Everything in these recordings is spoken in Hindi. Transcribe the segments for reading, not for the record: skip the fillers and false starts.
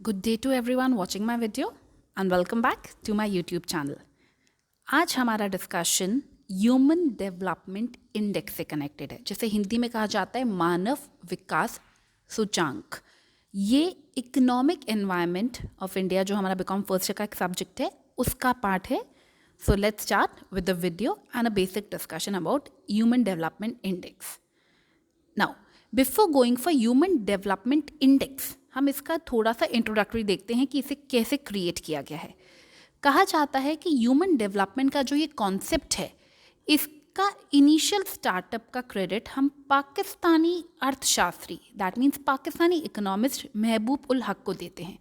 Good day to everyone watching my video and welcome back to my YouTube channel. आज हमारा डिस्कशन ह्यूमन डेवलपमेंट इंडेक्स से कनेक्टेड है, जिसे हिंदी में कहा जाता है मानव विकास सूचांक। ये इकोनॉमिक एनवायरनमेंट ऑफ इंडिया जो हमारा बीकॉम फर्स्ट ईयर का एक सब्जेक्ट है उसका पार्ट है। So let's start with the video and a basic discussion about human development index. Now before going for human development index, हम इसका थोड़ा सा इंट्रोडक्टरी देखते हैं कि इसे कैसे क्रिएट किया गया है। कहा जाता है कि ह्यूमन डेवलपमेंट का जो ये कॉन्सेप्ट है, इसका इनिशियल स्टार्टअप का क्रेडिट हम पाकिस्तानी अर्थशास्त्री, दैट मीन्स पाकिस्तानी इकोनॉमिस्ट महबूब उल हक को देते हैं।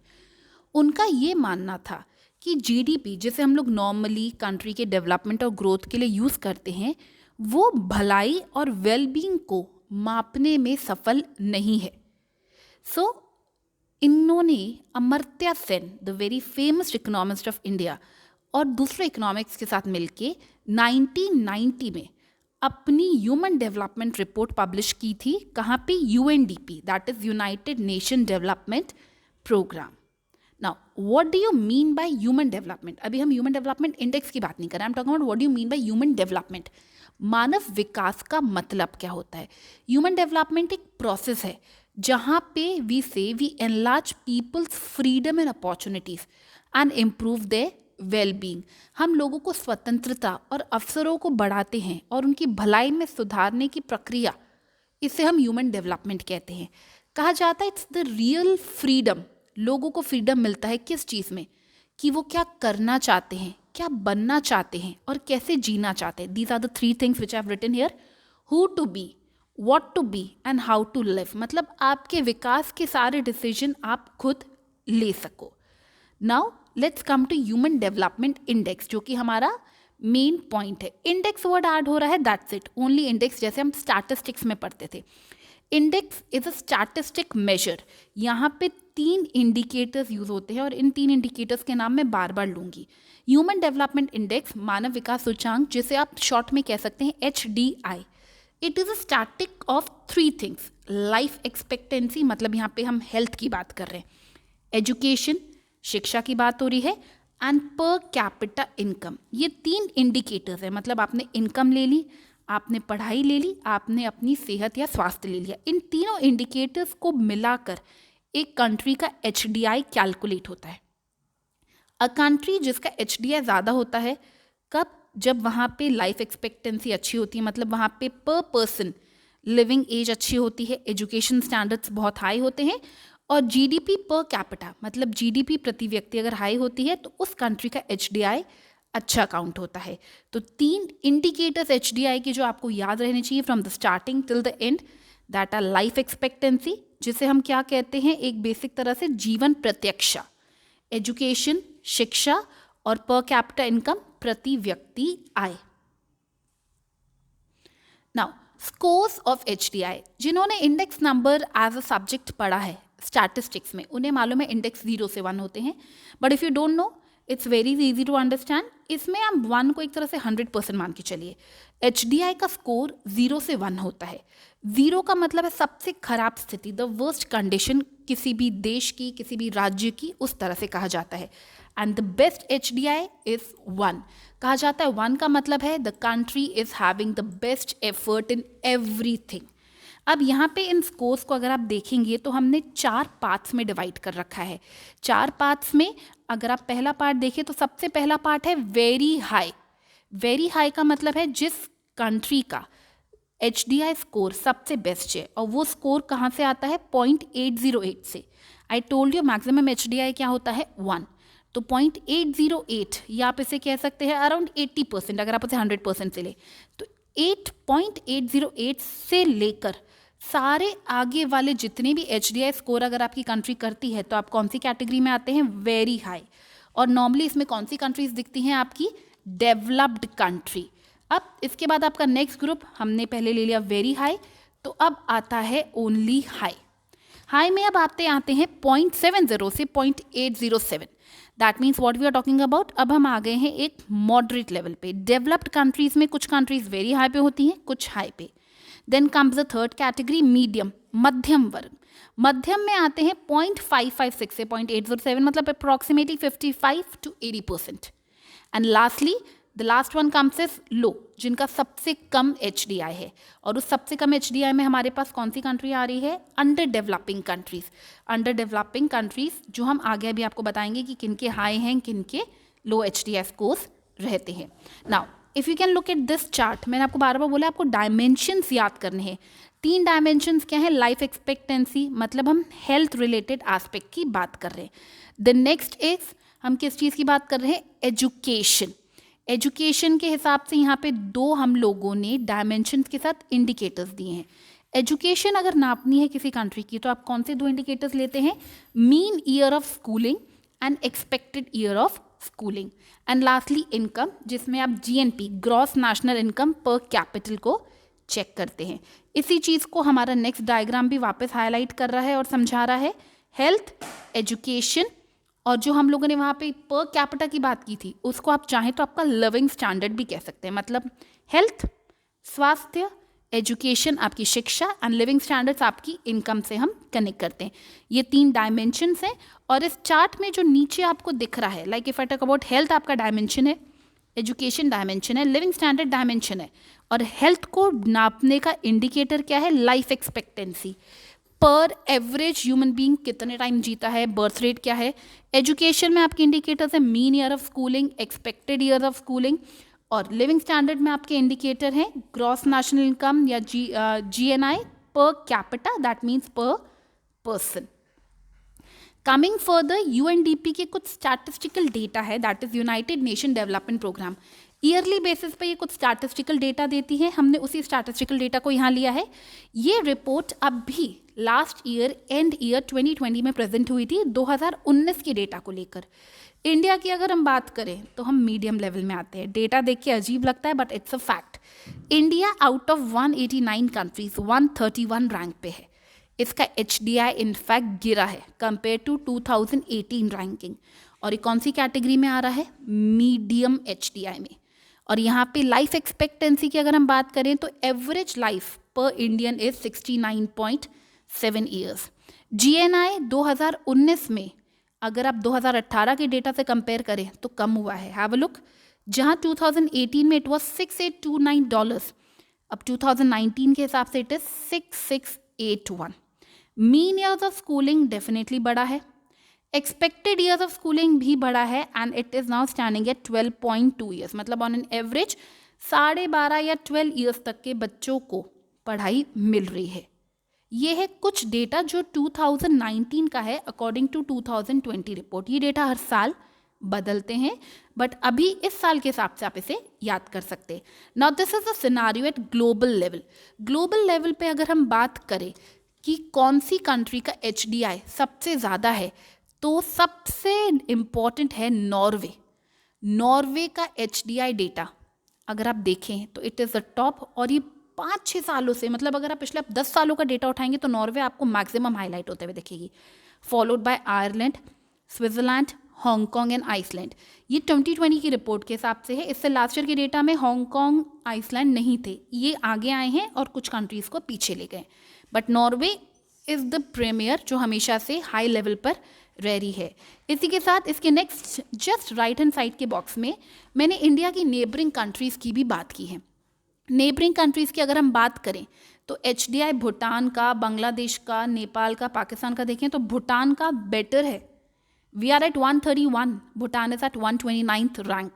उनका ये मानना था कि जीडीपी, जिसे हम लोग नॉर्मली कंट्री के डेवलपमेंट और ग्रोथ के लिए यूज़ करते हैं, वो भलाई और वेलबींग को मापने में सफल नहीं है। सो इन्होंने Amartya Sen, the very famous economist of India, और दूसरे इकोनॉमिक्स के साथ मिलके 1990 में अपनी ह्यूमन डेवलपमेंट रिपोर्ट पब्लिश की थी। कहाँ पे? UNDP, that is United Nation Development Programme. Now what do you mean by human development? अभी हम ह्यूमन डेवलपमेंट इंडेक्स की बात नहीं कर रहे हैं, I am talking about what do you mean by human development. मानव विकास का मतलब क्या होता है? ह्यूमन डेवलपमेंट एक प्रोसेस है जहाँ पे we enlarge people's freedom and opportunities and improve their wellbeing. हम लोगों को स्वतंत्रता और अवसरों को बढ़ाते हैं और उनकी भलाई में सुधारने की प्रक्रिया, इसे हम ह्यूमन डेवलपमेंट कहते हैं। कहा जाता है इट्स द रियल फ्रीडम। लोगों को फ्रीडम मिलता है किस चीज़ में? कि वो क्या करना चाहते हैं, क्या बनना चाहते हैं और कैसे जीना चाहते हैं। These are the three things which I have written here. Who to be, what to be and how to live. मतलब आपके विकास के सारे डिसीजन आप खुद ले सको। Now let's come to human development index, जो कि हमारा मेन पॉइंट है। इंडेक्स वर्ड ऐड हो रहा है, दैट्स इट, ओनली इंडेक्स, जैसे हम स्टैटिस्टिक्स में पढ़ते थे। Index is a statistic measure. यहाँ पे 3 इंडिकेटर्स यूज होते हैं और इन 3 इंडिकेटर्स के नाम मैं बार बार लूंगी। ह्यूमन डेवलपमेंट इंडेक्स, मानव विकास सूचांक, जिसे आप शॉर्ट में कह सकते हैं HDI। It is a static of 3 things. Life expectancy, मतलब यहाँ पे हम हेल्थ की बात कर रहे हैं, एजुकेशन, शिक्षा की बात हो रही है, एंड पर कैपिटा इनकम। ये 3 इंडिकेटर्स हैं। मतलब आपने इनकम ले ली, आपने पढ़ाई ले ली, आपने अपनी सेहत या स्वास्थ्य ले लिया। इन तीनों इंडिकेटर्स को मिलाकर एक कंट्री का HDI कैलकुलेट होता है। अ कंट्री जिसका HDI ज़्यादा होता है, कब? जब वहाँ पे लाइफ एक्सपेक्टेंसी अच्छी होती है, मतलब वहाँ पे पर पर्सन लिविंग एज अच्छी होती है, एजुकेशन स्टैंडर्ड्स बहुत हाई होते हैं, और जीडीपी पर कैपिटा, मतलब जीडीपी प्रति व्यक्ति अगर हाई होती है तो उस कंट्री का HDI अच्छा काउंट होता है। तो 3 इंडिकेटर्स HDI के जो आपको याद रहने चाहिए from the starting till the end, that our life expectancy, जिसे हम क्या कहते हैं एक बेसिक तरह से जीवन प्रत्यक्षा, एजुकेशन, शिक्षा, और पर कैपिटा इनकम, प्रति व्यक्ति आय। Now scores of HDI। जिन्होंने index number as a subject पढ़ा है स्टैटिस्टिक्स में, उन्हें मालूम है इंडेक्स 0 से 1 होते हैं। But if you don't know, it's very easy to understand. इसमें आप 1 को एक तरह से 100% मान के चलिए। HDI का स्कोर 0 से 1 होता है। 0 का मतलब है सबसे खराब स्थिति, द वर्स्ट कंडीशन किसी भी देश की, किसी भी राज्य की, उस तरह से कहा जाता है। And the best HDI is 1। कहा जाता है 1 का मतलब है the country is having the best effort in everything. अब यहाँ पे इन स्कोर्स को अगर आप देखेंगे तो हमने 4 पार्ट्स में डिवाइड कर रखा है। 4 पार्ट्स में अगर आप पहला पार्ट देखें तो सबसे पहला पार्ट है वेरी हाई। वेरी हाई का मतलब है जिस कंट्री का HDI स्कोर सबसे बेस्ट है, और वो स्कोर कहाँ से आता है? 0.808 से। I told you maximum HDI क्या होता है? 1। तो 0.808, या आप इसे कह सकते हैं अराउंड 80%, अगर आप उसे 100% से ले तो 8.808 से लेकर सारे आगे वाले जितने भी HDI स्कोर अगर आपकी कंट्री करती है तो आप कौन सी कैटेगरी में आते हैं? Very high. और नॉर्मली इसमें कौन सी कंट्रीज दिखती हैं? आपकी डेवलप्ड कंट्री। अब इसके बाद आपका नेक्स्ट ग्रुप, हमने पहले ले लिया वेरी हाई, तो अब आता है ओनली हाई। हाई में अब आते हैं 0.70 से 0.807। That means what we are talking about, अब हम आ गए हैं एक मॉडरेट लेवल पे। डेवलप्ड कंट्रीज में कुछ कंट्रीज वेरी हाई पे होती हैं, कुछ हाई पे। Then comes the third category, medium, मध्यम वर्ग। मध्यम में आते हैं 0.556 से 0.807, मतलब approximately 55 to 80%। And lastly the last one comes is low, जिनका सबसे कम HDI है। और उस सबसे कम HDI में हमारे पास कौन सी कंट्री आ रही है? Under developing countries. Under developing countries जो हम आगे अभी आपको बताएंगे कि किन के हाई हैं, किन के लो HDI स्कोर्स रहते हैं। Now if you can look at this chart, मैंने आपको बार बार बोला आपको डायमेंशंस याद करने हैं। 3 डायमेंशंस क्या है? लाइफ एक्सपेक्टेंसी, मतलब हम हेल्थ रिलेटेड एस्पेक्ट की बात कर रहे हैं। द नेक्स्ट इज हम किस चीज़ की बात कर रहे हैं? एजुकेशन। एजुकेशन के हिसाब से यहाँ पे 2 हम लोगों ने डायमेंशंस के साथ इंडिकेटर्स दिए हैं। एजुकेशन अगर नापनी है किसी कंट्री की तो आप कौन से 2 इंडिकेटर्स लेते हैं? Mean year of schooling and expected year of schooling. And lastly income, जिसमें आप GNP, ग्रॉस नेशनल इनकम पर कैपिटल को चेक करते हैं। इसी चीज़ को हमारा नेक्स्ट डायग्राम भी वापस हाईलाइट कर रहा है और समझा रहा है। हेल्थ, एजुकेशन, और जो हम लोगों ने वहाँ पे पर कैपिटा की बात की थी उसको आप चाहें तो आपका लिविंग स्टैंडर्ड भी कह सकते हैं। मतलब हेल्थ, स्वास्थ्य, एजुकेशन आपकी शिक्षा एंड लिविंग स्टैंडर्ड्स आपकी इनकम से हम कनेक्ट करते हैं। ये 3 डायमेंशंस हैं। और इस चार्ट में जो नीचे आपको दिख रहा है, like if I talk about health, आपका डायमेंशन है, एजुकेशन डायमेंशन है, लिविंग स्टैंडर्ड डायमेंशन है, और हेल्थ को नापने का इंडिकेटर क्या है? लाइफ एक्सपेक्टेंसी, पर एवरेज ह्यूमन बीइंग कितने टाइम जीता है, बर्थ रेट क्या है। एजुकेशन में आपके इंडिकेटर्स है mean year of schooling, expected year of schooling, और लिविंग स्टैंडर्ड में आपके इंडिकेटर हैं ग्रॉस नेशनल इनकम या GNI per capita, that means per person. Coming further, UNDP के कुछ स्टैटिस्टिकल डेटा है, that is United Nation Development Programme. Yearly basis पे ये कुछ स्टैटिस्टिकल डेटा देती है। हमने उसी स्टैटिस्टिकल डेटा को यहाँ लिया है। ये रिपोर्ट अभी लास्ट ईयर एंड ईयर 2020 में प्रेजेंट हुई थी 2019 के डेटा को लेकर। इंडिया की अगर हम बात करें तो हम मीडियम लेवल में आते हैं। डेटा देख के अजीब लगता है but it's a fact. India out of 189 countries 131 rank पे है। इसका HDI इनफैक्ट गिरा है कंपेयर टू 2018 रैंकिंग। और ये कौन सी कैटेगरी में आ रहा है? मीडियम HDI में। और यहाँ पे लाइफ एक्सपेक्टेंसी की अगर हम बात करें तो एवरेज लाइफ पर इंडियन इज 69.7 ईयर्स। GNI 2019 में अगर आप 2018 के डेटा से कंपेयर करें तो कम हुआ है। हैव अ लुक, जहाँ 2018 में इट वाज $6829, अब 2019 के हिसाब से it is 6681। Mean years of schooling definitely बढ़ा है, एक्सपेक्टेड ईयर्स ऑफ स्कूलिंग भी बढ़ा है and it is now standing at 12.2 years. मतलब ऑन एन एवरेज 12.5 या 12 ईयर्स तक के बच्चों को पढ़ाई मिल रही है। ये है कुछ डेटा जो 2019 का है अकॉर्डिंग टू 2020 रिपोर्ट। ये डेटा हर साल बदलते हैं बट अभी इस साल के हिसाब से आप इसे याद कर सकते हैं। Now this is a scenario eight global level. Global level पे अगर हम बात करें कि कौन सी कंट्री का HDI सबसे ज़्यादा है तो सबसे इम्पॉर्टेंट है नॉर्वे। नॉर्वे का HDI डेटा अगर आप देखें तो इट इज़ द टॉप। और ये 5-6 सालों से, मतलब अगर आप पिछले 10 सालों का डेटा उठाएंगे तो नॉर्वे आपको मैक्सिमम हाईलाइट होते हुए दिखेगी, followed by Ireland, Switzerland, Hong Kong and Iceland. ये 2020 की रिपोर्ट के हिसाब से है। इससे लास्ट ईयर के डेटा में हांगकांग, आइसलैंड नहीं थे, ये आगे आए हैं और कुछ कंट्रीज़ को पीछे ले गए। But Norway is the premier जो हमेशा से हाई लेवल पर रह रही है। इसी के साथ इसके next just right hand side के बॉक्स में मैंने इंडिया की नेबरिंग कंट्रीज़ की भी बात की है। नेबरिंग कंट्रीज़ की अगर हम बात करें तो HDI भूटान का, बांग्लादेश का, नेपाल का, पाकिस्तान का देखें तो भूटान का बेटर है। We are at 131, Bhutan is at 129th rank,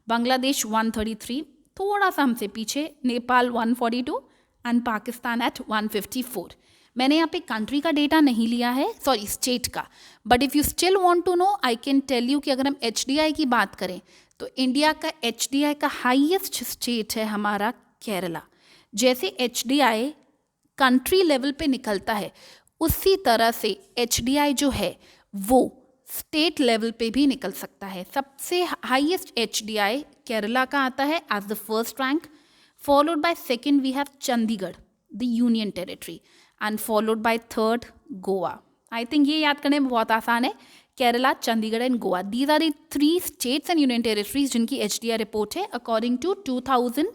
Bangladesh 133, थोड़ा सा हमसे पीछे, नेपाल 142 एंड पाकिस्तान एट 154। मैंने यहाँ पे कंट्री का डेटा नहीं लिया है, सॉरी स्टेट का, but if you still want to know I can tell you कि अगर हम HDI की बात करें तो इंडिया का HDI का हाईएस्ट स्टेट है हमारा केरला। जैसे HDI कंट्री लेवल पे निकलता है उसी तरह से HDI जो है वो स्टेट लेवल पे भी निकल सकता है। सबसे हाईएस्ट HDI केरला का आता है as the first rank, followed by second we have Chandigarh the union territory and followed by third Goa. I think ये याद करने में बहुत आसान है, Kerala, Chandigarh and Goa. These are the 3 states and union territories जिनकी HDI रिपोर्ट है अकॉर्डिंग टू 2019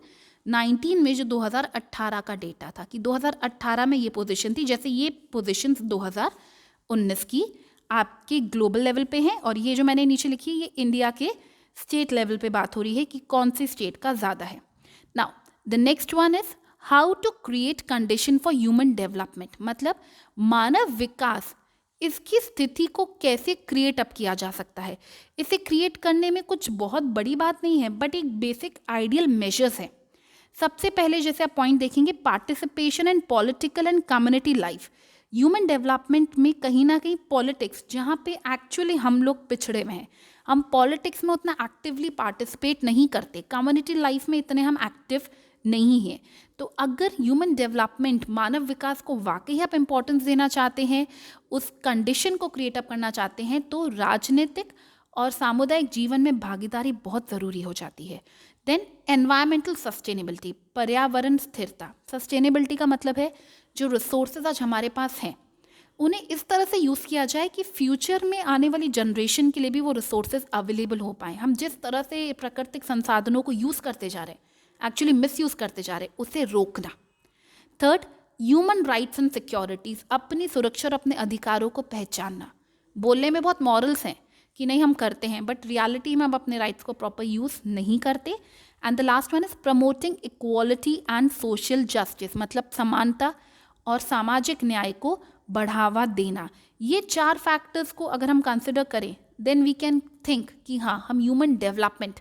19 में जो 2018 का डेटा था कि 2018 में ये पोजीशन थी, जैसे ये पोजीशन 2019 की आपके ग्लोबल लेवल पे हैं, और ये जो मैंने नीचे लिखी है ये इंडिया के स्टेट लेवल पे बात हो रही है कि कौन सी स्टेट का ज़्यादा है. Now the next one is how to create condition for human development, मतलब मानव विकास, इसकी स्थिति को कैसे क्रिएट अप किया जा सकता है. इसे क्रिएट करने में कुछ बहुत बड़ी बात नहीं है, बट एक बेसिक आइडियल मेजर्स है. सबसे पहले जैसे आप पॉइंट देखेंगे, participation in political and community life. Human development में कहीं ना कहीं पॉलिटिक्स, जहाँ पे एक्चुअली हम लोग पिछड़े हुए हैं, हम पॉलिटिक्स में उतना एक्टिवली पार्टिसिपेट नहीं करते, कम्युनिटी लाइफ में इतने हम एक्टिव नहीं है. तो अगर ह्यूमन डेवलपमेंट, मानव विकास को वाकई आप इम्पोर्टेंस देना चाहते हैं, उस कंडीशन को क्रिएट अप करना चाहते हैं, तो राजनीतिक और सामुदायिक जीवन में भागीदारी बहुत ज़रूरी हो जाती है. देन एनवायरमेंटल सस्टेनेबिलिटी, पर्यावरण स्थिरता. सस्टेनेबिलिटी का मतलब है जो रिसोर्सेज आज हमारे पास हैं उन्हें इस तरह से यूज़ किया जाए कि फ्यूचर में आने वाली जनरेशन के लिए भी वो रिसोर्सेज अवेलेबल हो पाएँ. हम जिस तरह से प्राकृतिक संसाधनों को यूज़ करते जा रहे हैं, एक्चुअली मिसयूज़ करते जा रहे, उसे रोकना. Third, human rights and securities, अपनी सुरक्षा और अपने अधिकारों को पहचानना. बोलने में बहुत मॉरल्स हैं कि नहीं हम करते हैं, बट रियलिटी में हम अपने राइट्स को प्रॉपर यूज़ नहीं करते. And the last one is promoting equality and social justice, मतलब समानता और सामाजिक न्याय को बढ़ावा देना. ये 4 फैक्टर्स को अगर हम कंसिडर करें, देन वी कैन थिंक कि हाँ, हम ह्यूमन डेवलपमेंट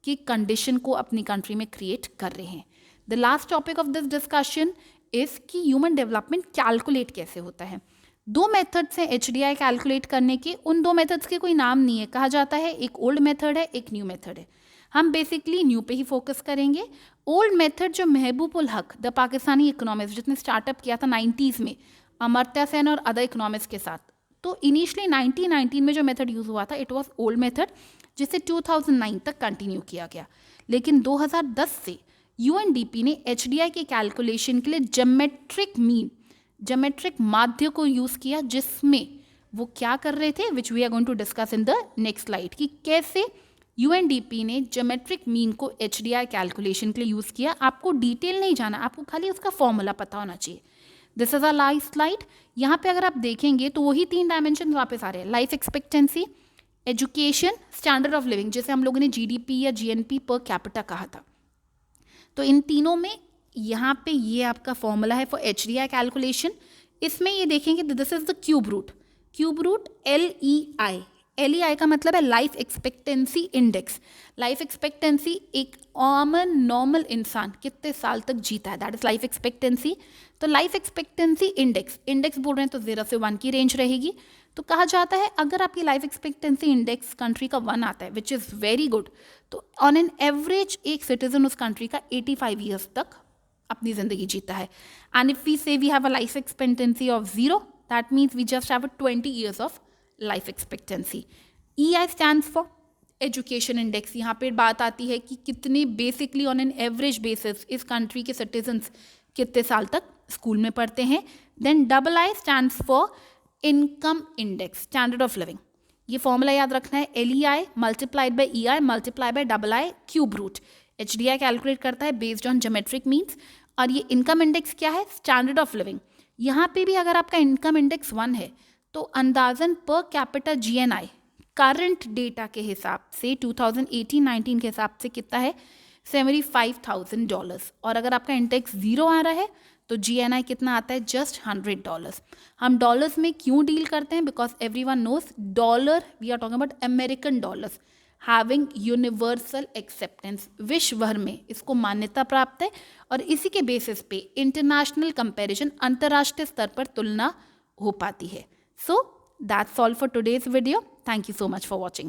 की कंडीशन को अपनी कंट्री में क्रिएट कर रहे हैं. The last topic of this discussion is कि ह्यूमन डेवलपमेंट कैलकुलेट कैसे होता है. 2 मेथड्स हैं HDI कैलकुलेट करने के. उन 2 मेथड्स के कोई नाम नहीं है, कहा जाता है एक ओल्ड मेथड है, एक न्यू मेथड है. हम बेसिकली न्यू पे ही फोकस करेंगे. ओल्ड मेथड जो महबूब उल हक, द पाकिस्तानी इकोनॉमिस्ट, जिसने स्टार्टअप किया था 90s में अमर्त्य सेन और अदर इकोनॉमिस्ट के साथ, तो इनिशियली 1919 में जो मेथड यूज़ हुआ था इट वॉज ओल्ड मेथड, जिसे 2009 तक कंटिन्यू किया गया. लेकिन 2010 से UNDP ने HDI के कैलकुलेशन के लिए ज्योमेट्रिक माध्य को यूज़ किया, जिसमें वो क्या कर रहे थे, which we are going to discuss in the next slide, कि कैसे UNDP ने ज्योमेट्रिक मीन को HDI कैलकुलेशन के लिए यूज़ किया. आपको डिटेल नहीं जाना, आपको खाली उसका फॉर्मूला पता होना चाहिए. This is a life slide. यहाँ पे अगर आप देखेंगे तो वही 3 डायमेंशन वापस आ रहे हैं, life expectancy, education, standard of living, जैसे हम लोगों ने GDP या GNP पर कैपिटा कहा था. तो इन तीनों में यहाँ पे ये आपका फॉर्मूला है फॉर HDI कैलकुलेशन. इसमें ये देखेंगे this is the cube root LEI. LEI का मतलब है life expectancy index. Life expectancy एक कॉमन नॉर्मल इंसान कितने साल तक जीता है, दैट इज लाइफ एक्सपेक्टेंसी. तो लाइफ एक्सपेक्टेंसी इंडेक्स बोल रहे हैं तो 0 से 1 की रेंज रहेगी. तो कहा जाता है अगर आपकी लाइफ एक्सपेक्टेंसी इंडेक्स कंट्री का 1 आता है, विच इज़ वेरी गुड, तो ऑन एन एवरेज एक सिटीजन उस कंट्री का 85 ईयर्स तक अपनी ज़िंदगी जीता है. And if we say we have a life expectancy of 0, that means we just have a 20 years of life expectancy. EI stands for education index. यहाँ पे बात आती है कि कितने basically on an average basis इस कंट्री के सिटीजन्स कितने साल तक स्कूल में पढ़ते हैं. Then II stands for income index, standard of living. ये फॉर्मूला याद रखना है, LEI multiplied by EI multiplied by II cube root. HDI calculate करता है बेस्ड ऑन ज्योमेट्रिक मीन्स. और ये इनकम इंडेक्स क्या है, स्टैंडर्ड ऑफ लिविंग. यहाँ पे भी अगर आपका इनकम इंडेक्स 1 है तो अंदाजन per capita GNI current data के हिसाब से 2018-19 के हिसाब से कितना है, $75,000. और अगर आपका इंडेक्स 0 आ रहा है तो GNI कितना आता है, जस्ट $100. हम डॉलर्स में क्यों डील करते हैं, because everyone knows dollar, we are talking about American dollars having universal acceptance. विश्व भर में इसको मान्यता प्राप्त है और इसी के बेसिस पे इंटरनेशनल कंपैरिजन, अंतर्राष्ट्रीय स्तर पर तुलना हो पाती है. So that's all for today's video. Thank you so much for watching.